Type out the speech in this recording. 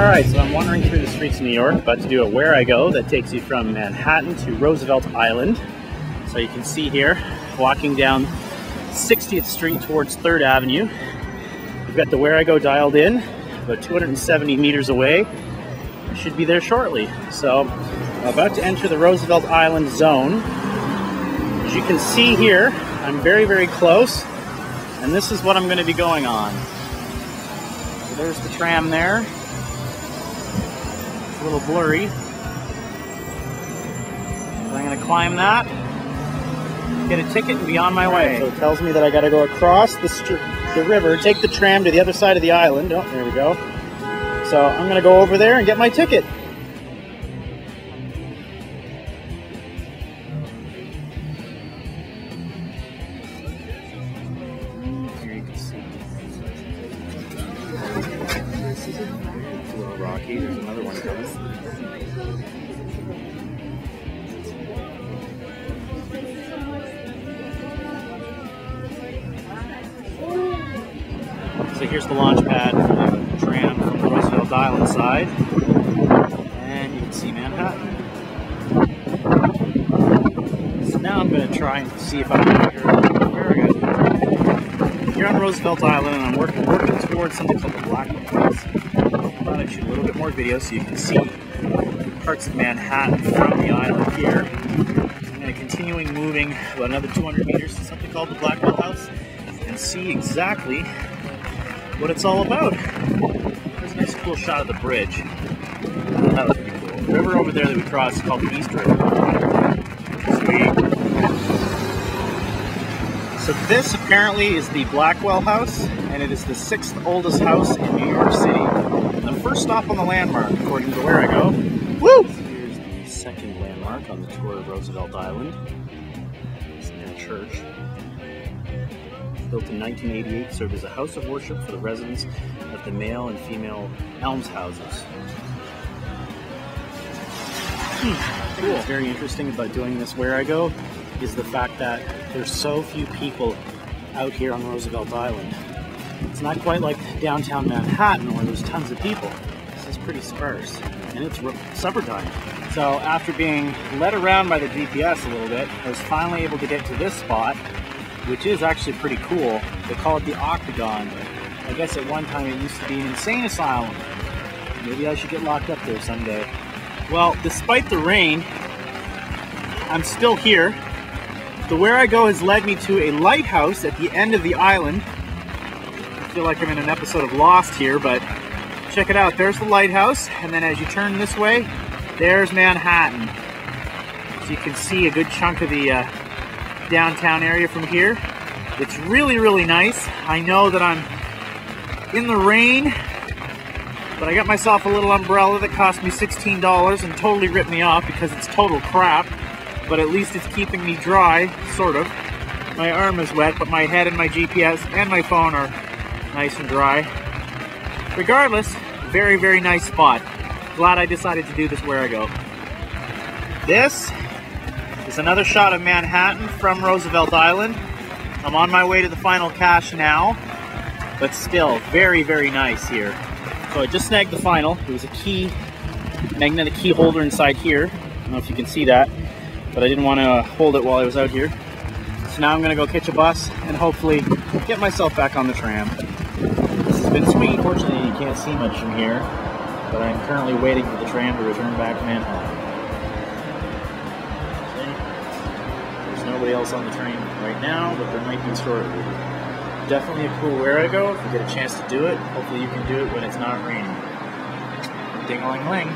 Alright, so I'm wandering through the streets of New York, about to do a Wherigo that takes you from Manhattan to Roosevelt Island. So you can see here, walking down 60th Street towards 3rd Avenue. We've got the Wherigo dialed in, about 270 meters away. I should be there shortly. So I'm about to enter the Roosevelt Island zone. As you can see here, I'm very, very close, and this is what I'm going to be going on. So there's the tram there. A little blurry. So I'm going to climb that, get a ticket, and be on my way. So it tells me that I got to go across the river, take the tram to the other side of the island. Oh, there we go. So I'm going to go over there and get my ticket. Here you can see. It's a little rocky. There's another one coming. So here's the launch pad for the tram from the Roosevelt Island side. And you can see Manhattan. So now I'm going to try and see if I can figure out where I got to. Here on Roosevelt Island, and I'm working towards something called the Black House. I thought I'd shoot a little bit more video so you can see parts of Manhattan from the island here. I'm going to continuing moving about another 200 meters to something called the Blackwell House and see exactly what it's all about. There's a nice cool shot of the bridge. That was pretty cool. The river over there that we crossed is called the East River. Sweet. So this apparently is the Blackwell House, and it is the 6th oldest house in New York City. And the first stop on the landmark, according to Wherigo. Woo! So here's the second landmark on the tour of Roosevelt Island. It's a church. Built in 1988, served as a house of worship for the residents of the male and female almshouses. I think what's very interesting about doing this Wherigo is the fact that there's so few people out here on Roosevelt Island. It's not quite like downtown Manhattan where there's tons of people. This is pretty sparse, and it's supper time. So after being led around by the GPS a little bit, I was finally able to get to this spot, which is actually pretty cool. They call it the Octagon. I guess at one time it used to be an insane asylum. Maybe I should get locked up there someday. Well, despite the rain, I'm still here. The Wherigo has led me to a lighthouse at the end of the island. I feel like I'm in an episode of Lost here, but check it out. There's the lighthouse, and then as you turn this way, there's Manhattan. So you can see a good chunk of the downtown area from here. It's really, really nice. I know that I'm in the rain, but I got myself a little umbrella that cost me $16 and totally ripped me off because it's total crap, but at least it's keeping me dry, sort of. My arm is wet, but my head and my GPS and my phone are nice and dry. Regardless, very, very nice spot. Glad I decided to do this Wherigo. This is another shot of Manhattan from Roosevelt Island. I'm on my way to the final cache now, but still very, very nice here. So I just snagged the final. There was a key, magnetic key holder inside here. I don't know if you can see that, but I didn't want to hold it while I was out here. So now I'm going to go catch a bus and hopefully get myself back on the tram. This has been sweet. Fortunately, you can't see much from here, but I'm currently waiting for the tram to return back to Manhattan. Nobody else on the train right now, but there might be shortly. Definitely a cool Wherigo if you get a chance to do it. Hopefully you can do it when it's not raining. Ding-a-ling-ling.